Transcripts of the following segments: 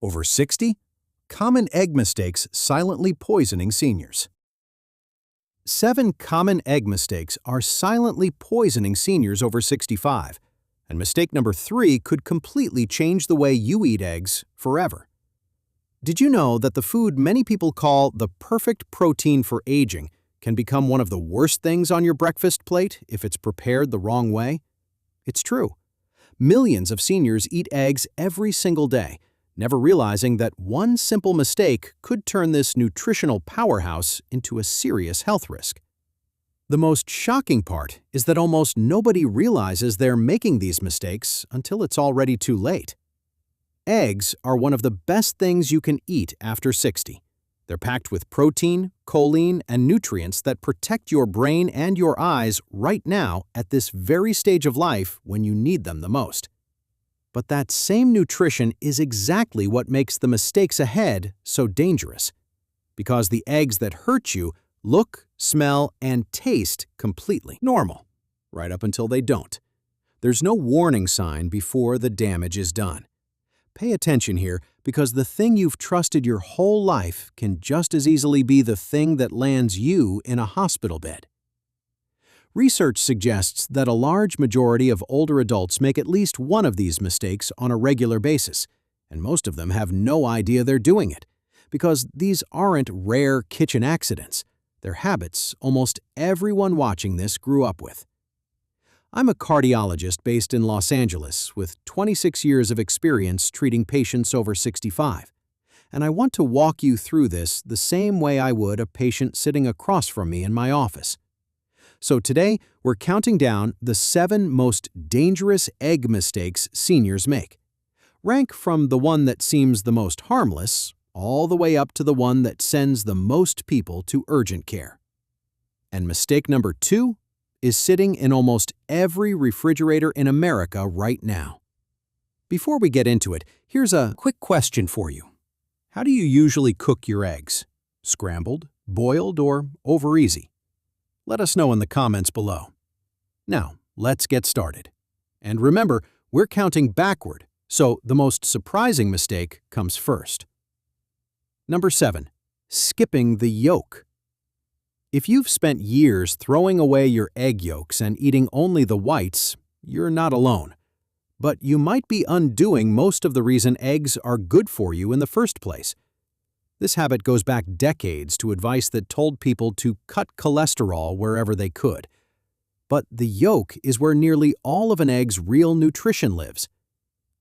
Over 60? Common egg mistakes silently poisoning seniors. 7 common egg mistakes are silently poisoning seniors over 65, and mistake number 3 could completely change the way you eat eggs forever. Did you know that the food many people call the perfect protein for aging can become one of the worst things on your breakfast plate if it's prepared the wrong way? It's true. Millions of seniors eat eggs every single day, never realizing that one simple mistake could turn this nutritional powerhouse into a serious health risk. The most shocking part is that almost nobody realizes they're making these mistakes until it's already too late. Eggs are one of the best things you can eat after 60. They're packed with protein, choline, and nutrients that protect your brain and your eyes right now at this very stage of life when you need them the most. But that same nutrition is exactly what makes the mistakes ahead so dangerous. Because the eggs that hurt you look, smell, and taste completely normal, right up until they don't. There's no warning sign before the damage is done. Pay attention here, because the thing you've trusted your whole life can just as easily be the thing that lands you in a hospital bed. Research suggests that a large majority of older adults make at least one of these mistakes on a regular basis, and most of them have no idea they're doing it, because these aren't rare kitchen accidents. They're habits almost everyone watching this grew up with. I'm a cardiologist based in Los Angeles with 26 years of experience treating patients over 65, and I want to walk you through this the same way I would a patient sitting across from me in my office. So today, we're counting down the 7 most dangerous egg mistakes seniors make. Rank from the one that seems the most harmless, all the way up to the one that sends the most people to urgent care. And mistake number 2 is sitting in almost every refrigerator in America right now. Before we get into it, here's a quick question for you. How do you usually cook your eggs? Scrambled, boiled, or over easy? Let us know in the comments below. Now, let's get started. And remember, we're counting backward, so the most surprising mistake comes first. Number 7. Skipping the yolk. If you've spent years throwing away your egg yolks and eating only the whites, you're not alone. But you might be undoing most of the reason eggs are good for you in the first place. This habit goes back decades to advice that told people to cut cholesterol wherever they could. But the yolk is where nearly all of an egg's real nutrition lives.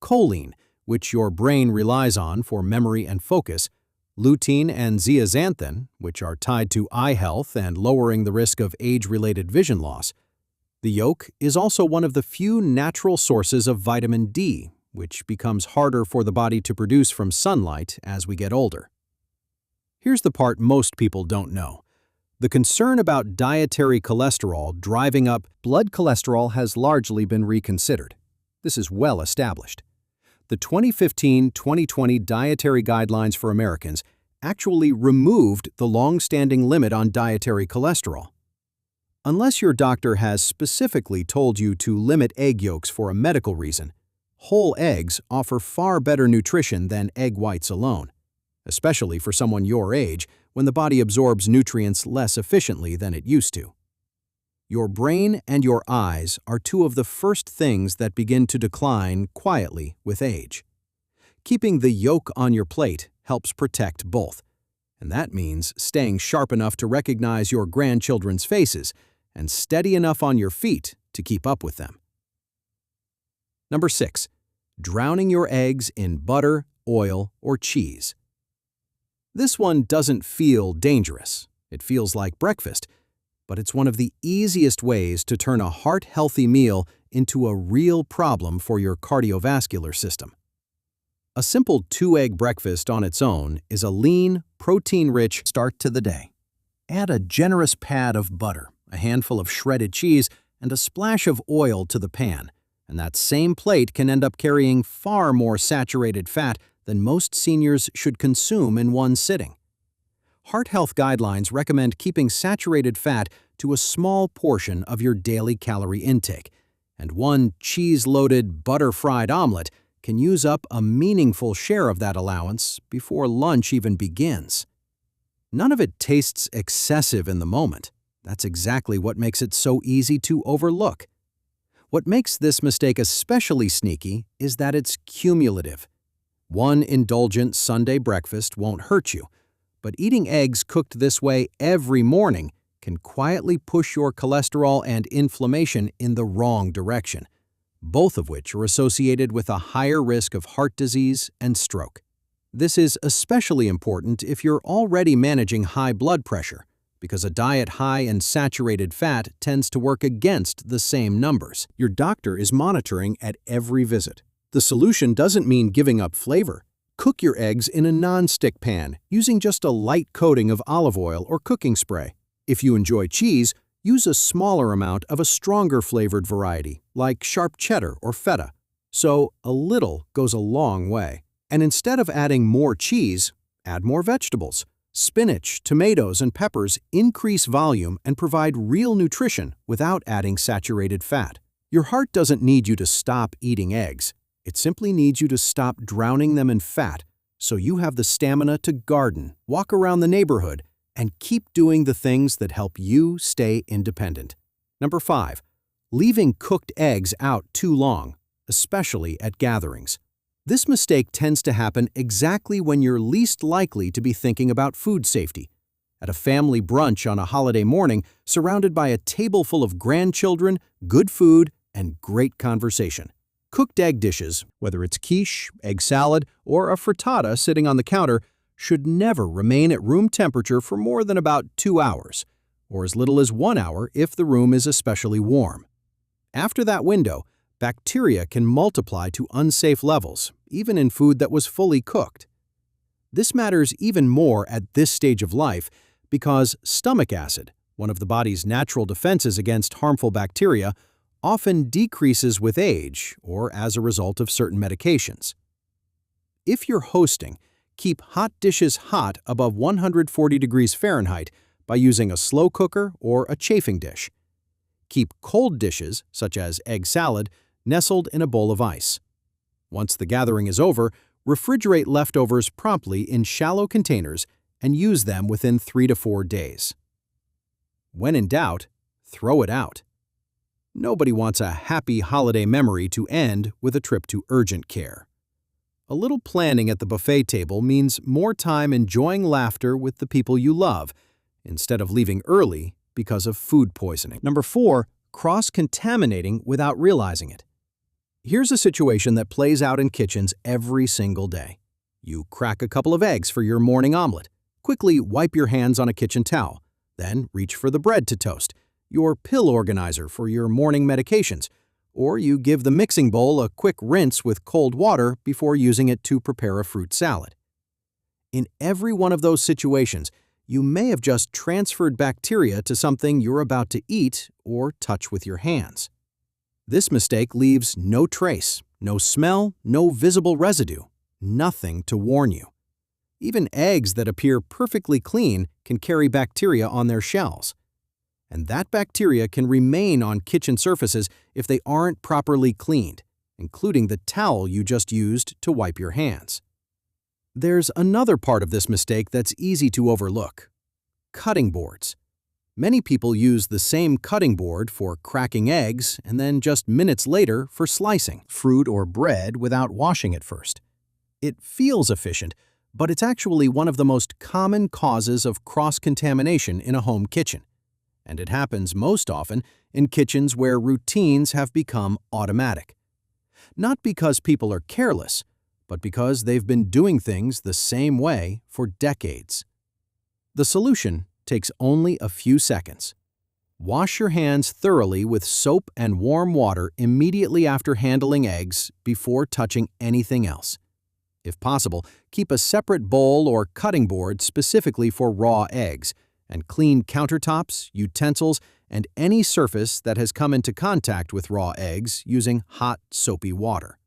Choline, which your brain relies on for memory and focus, lutein and zeaxanthin, which are tied to eye health and lowering the risk of age-related vision loss. The yolk is also one of the few natural sources of vitamin D, which becomes harder for the body to produce from sunlight as we get older. Here's the part most people don't know. The concern about dietary cholesterol driving up blood cholesterol has largely been reconsidered. This is well established. The 2015-2020 Dietary Guidelines for Americans actually removed the long-standing limit on dietary cholesterol. Unless your doctor has specifically told you to limit egg yolks for a medical reason, whole eggs offer far better nutrition than egg whites alone, especially for someone your age when the body absorbs nutrients less efficiently than it used to. Your brain and your eyes are 2 of the first things that begin to decline quietly with age. Keeping the yolk on your plate helps protect both, and that means staying sharp enough to recognize your grandchildren's faces and steady enough on your feet to keep up with them. Number 6. Drowning your eggs in butter, oil, or cheese. This one doesn't feel dangerous. It feels like breakfast, but it's one of the easiest ways to turn a heart-healthy meal into a real problem for your cardiovascular system. A simple 2-egg breakfast on its own is a lean, protein-rich start to the day. Add a generous pat of butter, a handful of shredded cheese, and a splash of oil to the pan, and that same plate can end up carrying far more saturated fat than most seniors should consume in one sitting. Heart health guidelines recommend keeping saturated fat to a small portion of your daily calorie intake, and one cheese-loaded, butter-fried omelet can use up a meaningful share of that allowance before lunch even begins. None of it tastes excessive in the moment. That's exactly what makes it so easy to overlook. What makes this mistake especially sneaky is that it's cumulative. One indulgent Sunday breakfast won't hurt you, but eating eggs cooked this way every morning can quietly push your cholesterol and inflammation in the wrong direction, both of which are associated with a higher risk of heart disease and stroke. This is especially important if you're already managing high blood pressure, because a diet high in saturated fat tends to work against the same numbers. Your doctor is monitoring at every visit. The solution doesn't mean giving up flavor. Cook your eggs in a non-stick pan using just a light coating of olive oil or cooking spray. If you enjoy cheese, use a smaller amount of a stronger flavored variety, like sharp cheddar or feta. So a little goes a long way. And instead of adding more cheese, add more vegetables. Spinach, tomatoes, and peppers increase volume and provide real nutrition without adding saturated fat. Your heart doesn't need you to stop eating eggs. It simply needs you to stop drowning them in fat so you have the stamina to garden, walk around the neighborhood, and keep doing the things that help you stay independent. Number 5. Leaving cooked eggs out too long, especially at gatherings. This mistake tends to happen exactly when you're least likely to be thinking about food safety. At a family brunch on a holiday morning, surrounded by a table full of grandchildren, good food, and great conversation. Cooked egg dishes, whether it's quiche, egg salad, or a frittata sitting on the counter, should never remain at room temperature for more than about 2 hours, or as little as 1 hour if the room is especially warm. After that window, bacteria can multiply to unsafe levels, even in food that was fully cooked. This matters even more at this stage of life because stomach acid, one of the body's natural defenses against harmful bacteria, often decreases with age or as a result of certain medications. If you're hosting, keep hot dishes hot above 140 degrees Fahrenheit by using a slow cooker or a chafing dish. Keep cold dishes, such as egg salad, nestled in a bowl of ice. Once the gathering is over, refrigerate leftovers promptly in shallow containers and use them within 3 to 4 days. When in doubt, throw it out. Nobody wants a happy holiday memory to end with a trip to urgent care. A little planning at the buffet table means more time enjoying laughter with the people you love, instead of leaving early because of food poisoning. Number 4, cross-contaminating without realizing it. Here's a situation that plays out in kitchens every single day. You crack a couple of eggs for your morning omelet. Quickly wipe your hands on a kitchen towel. Then reach for the bread to toast, your pill organizer for your morning medications, or you give the mixing bowl a quick rinse with cold water before using it to prepare a fruit salad. In every one of those situations, you may have just transferred bacteria to something you're about to eat or touch with your hands. This mistake leaves no trace, no smell, no visible residue, nothing to warn you. Even eggs that appear perfectly clean can carry bacteria on their shells. And that bacteria can remain on kitchen surfaces if they aren't properly cleaned, including the towel you just used to wipe your hands. There's another part of this mistake that's easy to overlook: cutting boards. Many people use the same cutting board for cracking eggs and then just minutes later for slicing fruit or bread without washing it first. It feels efficient, but it's actually one of the most common causes of cross-contamination in a home kitchen. And it happens most often in kitchens where routines have become automatic. Not because people are careless, but because they've been doing things the same way for decades. The solution takes only a few seconds. Wash your hands thoroughly with soap and warm water immediately after handling eggs before touching anything else. If possible, keep a separate bowl or cutting board specifically for raw eggs, and clean countertops, utensils, and any surface that has come into contact with raw eggs using hot, soapy water.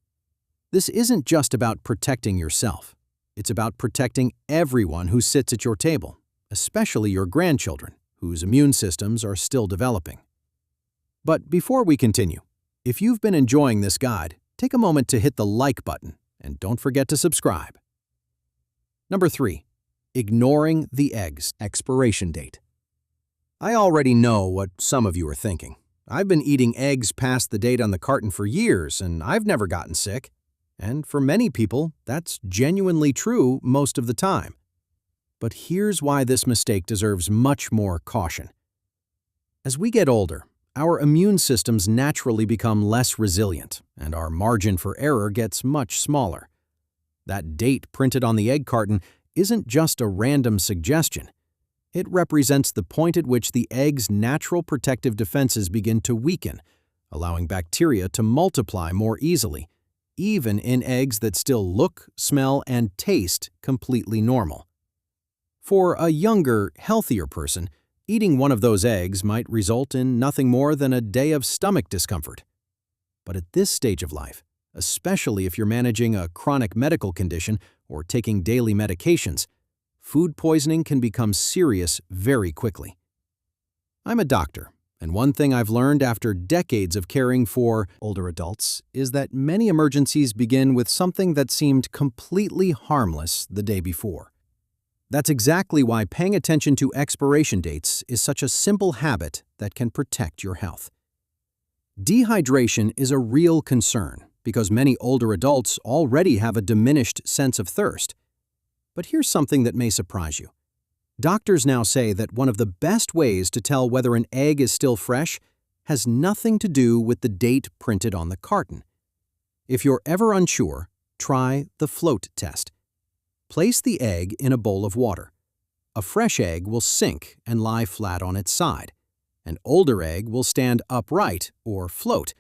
This isn't just about protecting yourself. It's about protecting everyone who sits at your table, especially your grandchildren, whose immune systems are still developing. But before we continue, if you've been enjoying this guide, take a moment to hit the like button and don't forget to subscribe. Number 3. Ignoring the egg's expiration date. I already know what some of you are thinking. I've been eating eggs past the date on the carton for years, and I've never gotten sick. And for many people, that's genuinely true most of the time. But here's why this mistake deserves much more caution. As we get older, our immune systems naturally become less resilient, and our margin for error gets much smaller. That date printed on the egg carton isn't just a random suggestion. It represents the point at which the egg's natural protective defenses begin to weaken, allowing bacteria to multiply more easily, even in eggs that still look, smell, and taste completely normal. For a younger, healthier person, eating one of those eggs might result in nothing more than a day of stomach discomfort. But at this stage of life, especially if you're managing a chronic medical condition or taking daily medications, food poisoning can become serious very quickly. I'm a doctor, and one thing I've learned after decades of caring for older adults is that many emergencies begin with something that seemed completely harmless the day before. That's exactly why paying attention to expiration dates is such a simple habit that can protect your health. Dehydration is a real concern because many older adults already have a diminished sense of thirst. But here's something that may surprise you. Doctors now say that one of the best ways to tell whether an egg is still fresh has nothing to do with the date printed on the carton. If you're ever unsure, try the float test. Place the egg in a bowl of water. A fresh egg will sink and lie flat on its side. An older egg will stand upright or float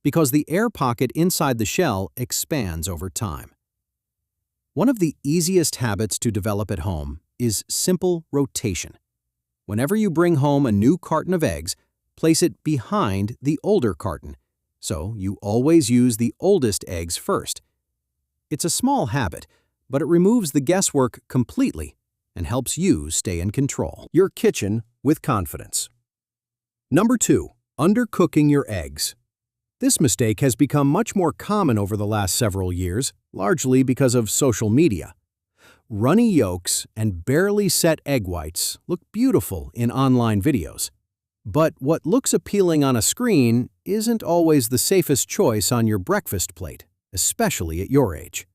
because the air pocket inside the shell expands over time. One of the easiest habits to develop at home is simple rotation. Whenever you bring home a new carton of eggs, place it behind the older carton, so you always use the oldest eggs first. It's a small habit, but it removes the guesswork completely and helps you stay in control. Your kitchen with confidence. Number 2. Undercooking your eggs. This mistake has become much more common over the last several years, largely because of social media. Runny yolks and barely set egg whites look beautiful in online videos. But what looks appealing on a screen isn't always the safest choice on your breakfast plate, especially at your age.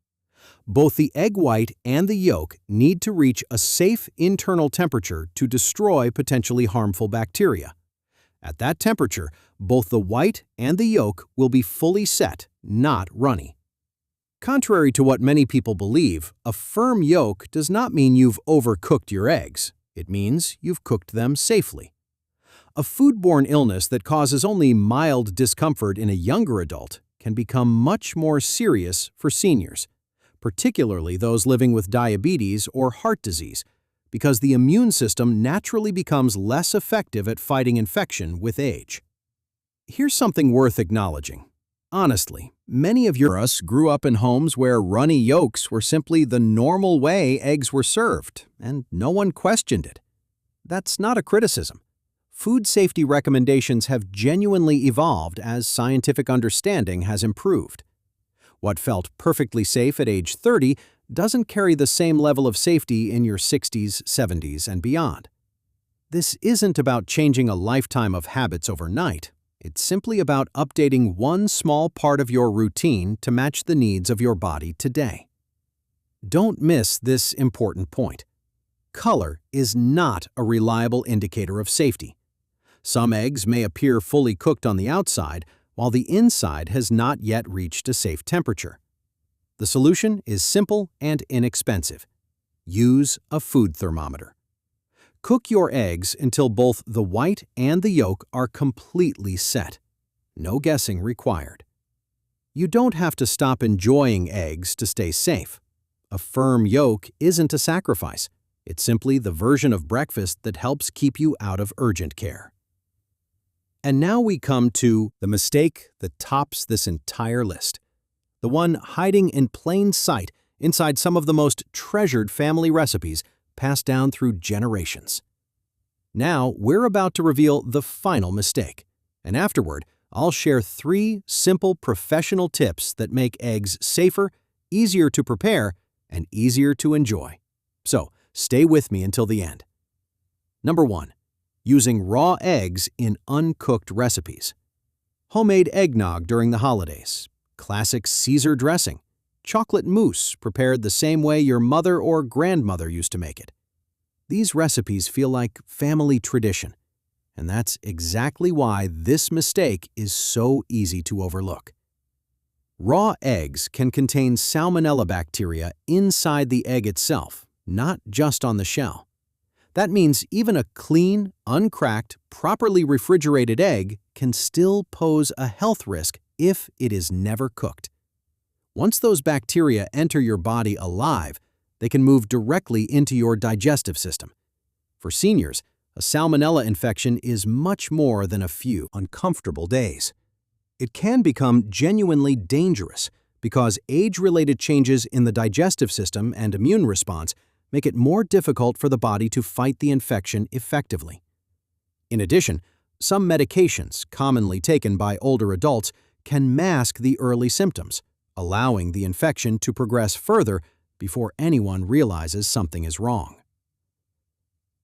Both the egg white and the yolk need to reach a safe internal temperature to destroy potentially harmful bacteria. At that temperature, both the white and the yolk will be fully set, not runny. Contrary to what many people believe, a firm yolk does not mean you've overcooked your eggs. It means you've cooked them safely. A foodborne illness that causes only mild discomfort in a younger adult can become much more serious for seniors, particularly those living with diabetes or heart disease, because the immune system naturally becomes less effective at fighting infection with age. Here's something worth acknowledging. Honestly, many of us grew up in homes where runny yolks were simply the normal way eggs were served, and no one questioned it. That's not a criticism. Food safety recommendations have genuinely evolved as scientific understanding has improved. What felt perfectly safe at age 30 doesn't carry the same level of safety in your 60s, 70s, and beyond. This isn't about changing a lifetime of habits overnight. It's simply about updating one small part of your routine to match the needs of your body today. Don't miss this important point. Color is not a reliable indicator of safety. Some eggs may appear fully cooked on the outside, while the inside has not yet reached a safe temperature. The solution is simple and inexpensive. Use a food thermometer. Cook your eggs until both the white and the yolk are completely set. No guessing required. You don't have to stop enjoying eggs to stay safe. A firm yolk isn't a sacrifice. It's simply the version of breakfast that helps keep you out of urgent care. And now we come to the mistake that tops this entire list. The one hiding in plain sight inside some of the most treasured family recipes passed down through generations. Now, we're about to reveal the final mistake, and afterward, I'll share 3 simple professional tips that make eggs safer, easier to prepare, and easier to enjoy. So, stay with me until the end. Number 1. Using raw eggs in uncooked recipes. Homemade eggnog during the holidays, classic Caesar dressing, chocolate mousse prepared the same way your mother or grandmother used to make it. These recipes feel like family tradition, and that's exactly why this mistake is so easy to overlook. Raw eggs can contain salmonella bacteria inside the egg itself, not just on the shell. That means even a clean, uncracked, properly refrigerated egg can still pose a health risk if it is never cooked. Once those bacteria enter your body alive, they can move directly into your digestive system. For seniors, a salmonella infection is much more than a few uncomfortable days. It can become genuinely dangerous because age-related changes in the digestive system and immune response make it more difficult for the body to fight the infection effectively. In addition, some medications commonly taken by older adults can mask the early symptoms, allowing the infection to progress further before anyone realizes something is wrong.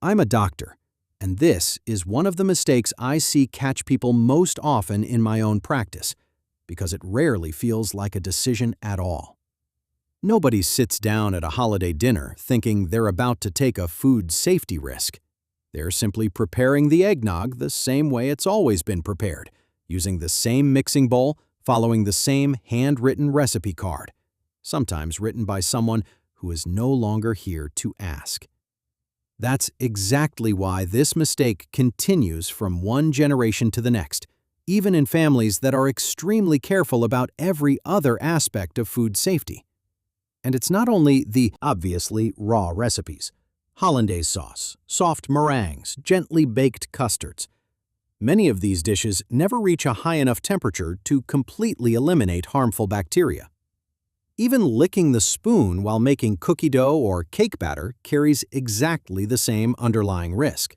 I'm a doctor, and this is one of the mistakes I see catch people most often in my own practice, because it rarely feels like a decision at all. Nobody sits down at a holiday dinner thinking they're about to take a food safety risk. They're simply preparing the eggnog the same way it's always been prepared, using the same mixing bowl, following the same handwritten recipe card, sometimes written by someone who is no longer here to ask. That's exactly why this mistake continues from one generation to the next, even in families that are extremely careful about every other aspect of food safety. And it's not only the obviously raw recipes: hollandaise sauce, soft meringues, gently baked custards. Many of these dishes never reach a high enough temperature to completely eliminate harmful bacteria. Even licking the spoon while making cookie dough or cake batter carries exactly the same underlying risk.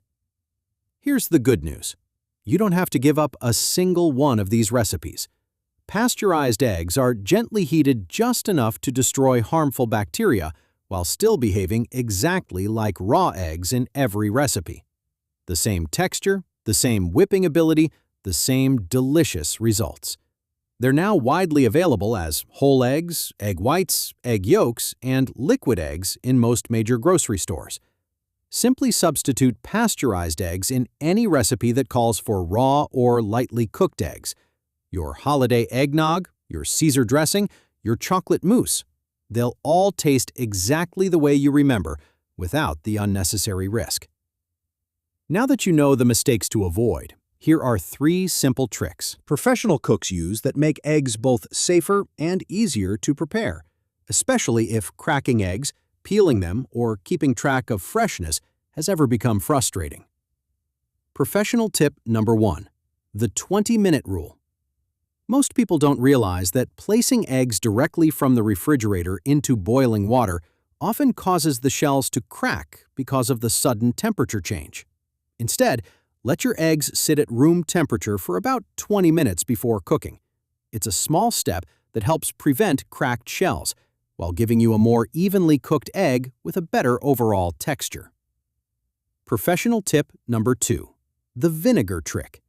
Here's the good news. You don't have to give up a single one of these recipes. Pasteurized eggs are gently heated just enough to destroy harmful bacteria while still behaving exactly like raw eggs in every recipe. The same texture, the same whipping ability, the same delicious results. They're now widely available as whole eggs, egg whites, egg yolks, and liquid eggs in most major grocery stores. Simply substitute pasteurized eggs in any recipe that calls for raw or lightly cooked eggs. Your holiday eggnog, your Caesar dressing, your chocolate mousse. They'll all taste exactly the way you remember, without the unnecessary risk. Now that you know the mistakes to avoid, here are 3 simple tricks professional cooks use that make eggs both safer and easier to prepare, especially if cracking eggs, peeling them, or keeping track of freshness has ever become frustrating. Professional tip number 1: the 20-minute rule. Most people don't realize that placing eggs directly from the refrigerator into boiling water often causes the shells to crack because of the sudden temperature change. Instead, let your eggs sit at room temperature for about 20 minutes before cooking. It's a small step that helps prevent cracked shells, while giving you a more evenly cooked egg with a better overall texture. Professional tip number 2: the vinegar trick.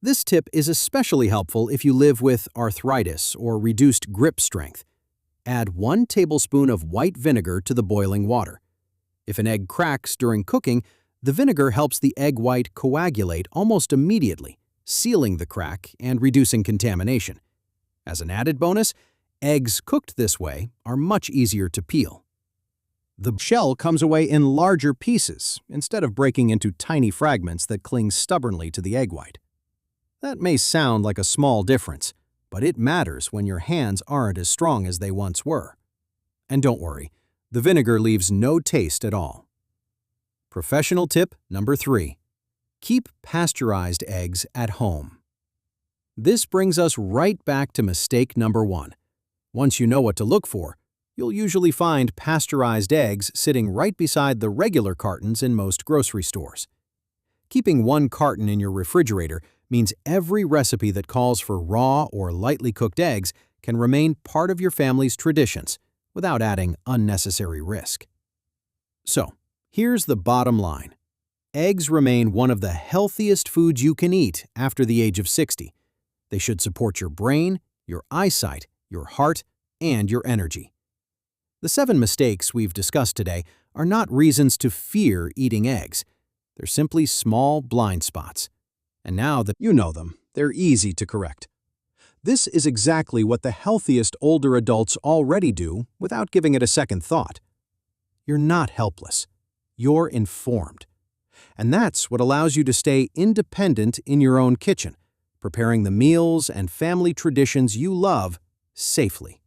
This tip is especially helpful if you live with arthritis or reduced grip strength. Add 1 tablespoon of white vinegar to the boiling water. If an egg cracks during cooking, the vinegar helps the egg white coagulate almost immediately, sealing the crack and reducing contamination. As an added bonus, eggs cooked this way are much easier to peel. The shell comes away in larger pieces instead of breaking into tiny fragments that cling stubbornly to the egg white. That may sound like a small difference, but it matters when your hands aren't as strong as they once were. And don't worry, the vinegar leaves no taste at all. Professional tip number 3: keep pasteurized eggs at home. This brings us right back to mistake number 1. Once you know what to look for, you'll usually find pasteurized eggs sitting right beside the regular cartons in most grocery stores. Keeping 1 carton in your refrigerator means every recipe that calls for raw or lightly cooked eggs can remain part of your family's traditions without adding unnecessary risk. So, here's the bottom line. Eggs remain one of the healthiest foods you can eat after the age of 60. They should support your brain, your eyesight, your heart, and your energy. The 7 mistakes we've discussed today are not reasons to fear eating eggs. They're simply small blind spots. And now that you know them, they're easy to correct. This is exactly what the healthiest older adults already do without giving it a second thought. You're not helpless. You're informed. And that's what allows you to stay independent in your own kitchen, preparing the meals and family traditions you love safely.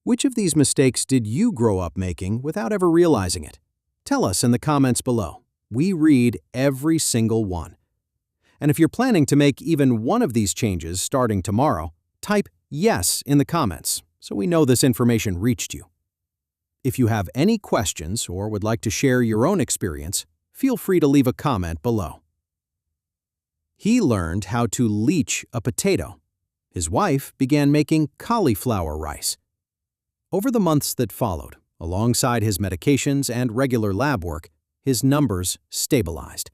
Which of these mistakes did you grow up making without ever realizing it? Tell us in the comments below. We read every single one. And if you're planning to make even one of these changes starting tomorrow, type yes in the comments so we know this information reached you. If you have any questions or would like to share your own experience, feel free to leave a comment below. He learned how to leach a potato. His wife began making cauliflower rice. Over the months that followed, alongside his medications and regular lab work, his numbers stabilized.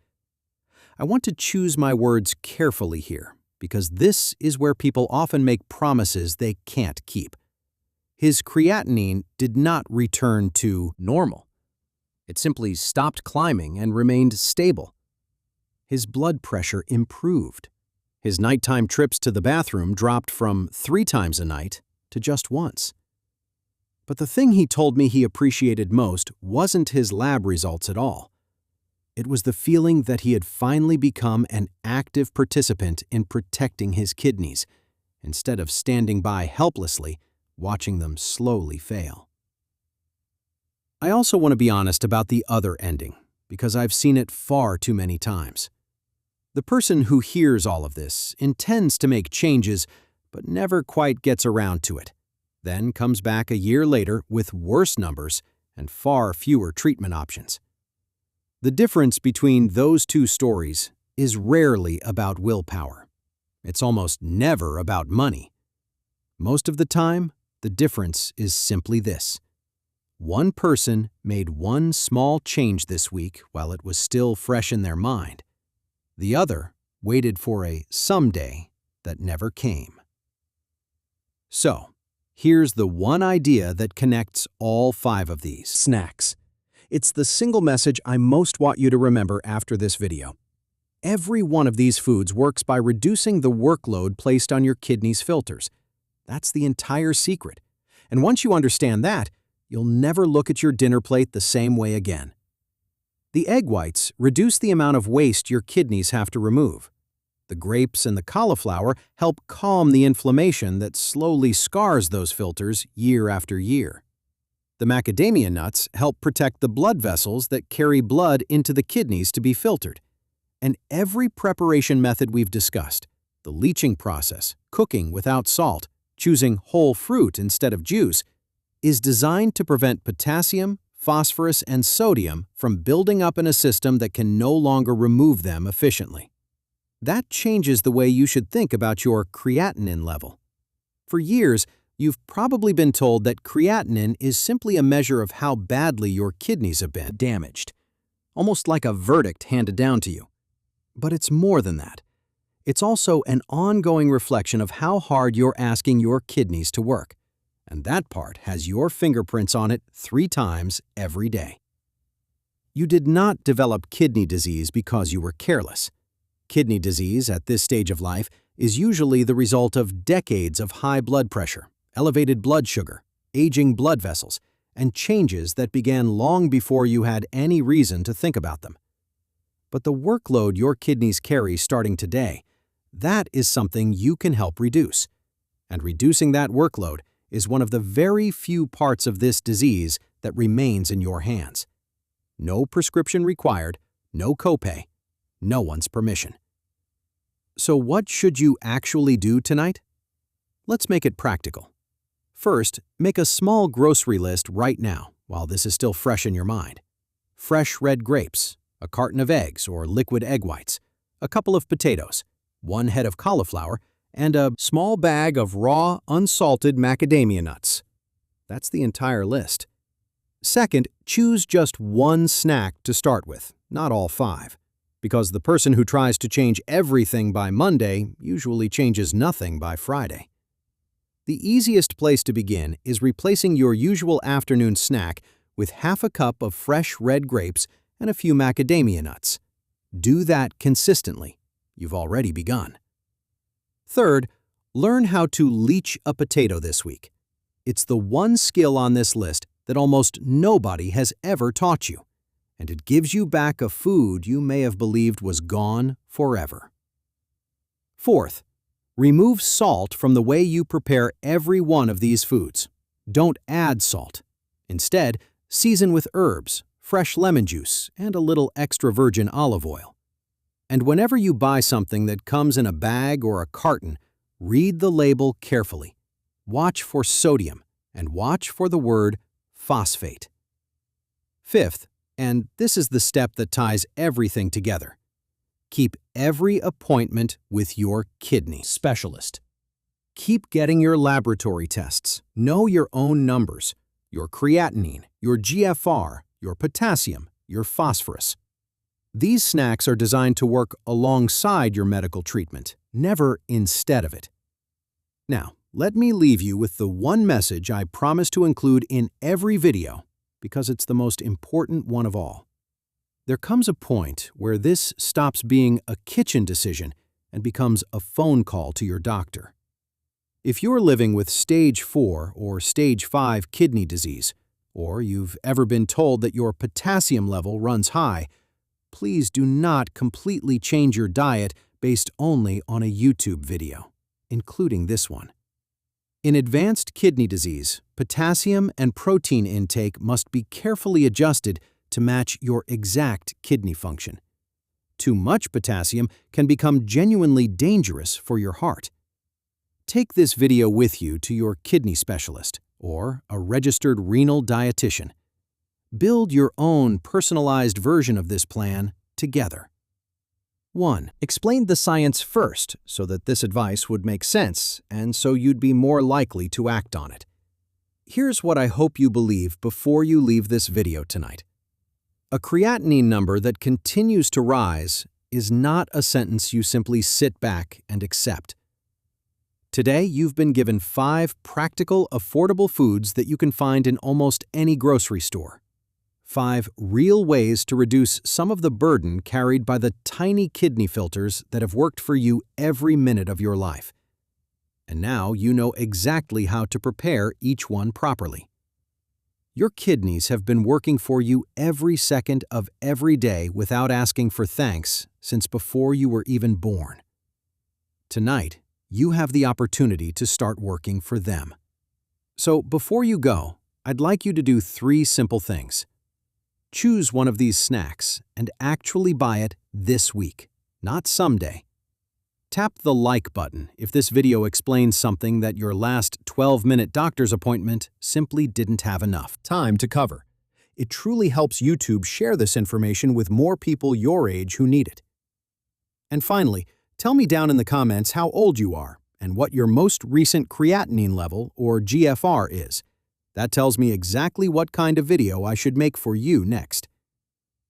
I want to choose my words carefully here, because this is where people often make promises they can't keep. His creatinine did not return to normal. It simply stopped climbing and remained stable. His blood pressure improved. His nighttime trips to the bathroom dropped from 3 times a night to just once. But the thing he told me he appreciated most wasn't his lab results at all. It was the feeling that he had finally become an active participant in protecting his kidneys, instead of standing by helplessly, watching them slowly fail. I also want to be honest about the other ending, because I've seen it far too many times. The person who hears all of this intends to make changes, but never quite gets around to it, then comes back a year later with worse numbers and far fewer treatment options. The difference between those two stories is rarely about willpower. It's almost never about money. Most of the time, the difference is simply this. One person made one small change this week while it was still fresh in their mind. The other waited for a someday that never came. So, here's the one idea that connects all 5 of these. Snacks. It's the single message I most want you to remember after this video. Every one of these foods works by reducing the workload placed on your kidneys' filters. That's the entire secret. And once you understand that, you'll never look at your dinner plate the same way again. The egg whites reduce the amount of waste your kidneys have to remove. The grapes and the cauliflower help calm the inflammation that slowly scars those filters year after year. The macadamia nuts help protect the blood vessels that carry blood into the kidneys to be filtered. And every preparation method we've discussed, the leaching process, cooking without salt, choosing whole fruit instead of juice, is designed to prevent potassium, phosphorus, and sodium from building up in a system that can no longer remove them efficiently. That changes the way you should think about your creatinine level. For years, you've probably been told that creatinine is simply a measure of how badly your kidneys have been damaged, almost like a verdict handed down to you. But it's more than that. It's also an ongoing reflection of how hard you're asking your kidneys to work. And that part has your fingerprints on it 3 times every day. You did not develop kidney disease because you were careless. Kidney disease at this stage of life is usually the result of decades of high blood pressure, elevated blood sugar, aging blood vessels, and changes that began long before you had any reason to think about them. But the workload your kidneys carry starting today, that is something you can help reduce. And reducing that workload is one of the very few parts of this disease that remains in your hands. No prescription required, no copay, no one's permission. So what should you actually do tonight? Let's make it practical. First, make a small grocery list right now while this is still fresh in your mind. Fresh red grapes, a carton of eggs or liquid egg whites, a couple of potatoes, 1 head of cauliflower, and a small bag of raw, unsalted macadamia nuts. That's the entire list. Second, choose just one snack to start with, not all 5, because the person who tries to change everything by Monday usually changes nothing by Friday. The easiest place to begin is replacing your usual afternoon snack with half a cup of fresh red grapes and a few macadamia nuts. Do that consistently. You've already begun. Third, learn how to leach a potato this week. It's the one skill on this list that almost nobody has ever taught you, and it gives you back a food you may have believed was gone forever. Fourth, remove salt from the way you prepare every one of these foods. Don't add salt. Instead, season with herbs, fresh lemon juice, and a little extra virgin olive oil. And whenever you buy something that comes in a bag or a carton, read the label carefully. Watch for sodium, and watch for the word phosphate. Fifth, and this is the step that ties everything together, keep every appointment with your kidney specialist. Keep getting your laboratory tests. Know your own numbers, your creatinine, your GFR, your potassium, your phosphorus. These snacks are designed to work alongside your medical treatment, never instead of it. Now, let me leave you with the one message I promise to include in every video, because it's the most important one of all. There comes a point where this stops being a kitchen decision and becomes a phone call to your doctor. If you're living with stage 4 or stage 5 kidney disease, or you've ever been told that your potassium level runs high, please do not completely change your diet based only on a YouTube video, including this one. In advanced kidney disease, potassium and protein intake must be carefully adjusted to match your exact kidney function. Too much potassium can become genuinely dangerous for your heart. Take this video with you to your kidney specialist or a registered renal dietitian. Build your own personalized version of this plan together. 1. Explain the science first so that this advice would make sense and so you'd be more likely to act on it. Here's what I hope you believe before you leave this video tonight. A creatinine number that continues to rise is not a sentence you simply sit back and accept. Today, you've been given 5 practical, affordable foods that you can find in almost any grocery store. 5 real ways to reduce some of the burden carried by the tiny kidney filters that have worked for you every minute of your life. And now you know exactly how to prepare each one properly. Your kidneys have been working for you every second of every day without asking for thanks since before you were even born. Tonight, you have the opportunity to start working for them. So before you go, I'd like you to do 3 simple things. Choose one of these snacks and actually buy it this week, not someday. Tap the like button if this video explains something that your last 12-minute doctor's appointment simply didn't have enough time to cover. It truly helps YouTube share this information with more people your age who need it. And finally, tell me down in the comments how old you are and what your most recent creatinine level, or GFR, is. That tells me exactly what kind of video I should make for you next.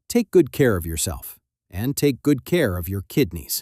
Take good care of yourself, and take good care of your kidneys.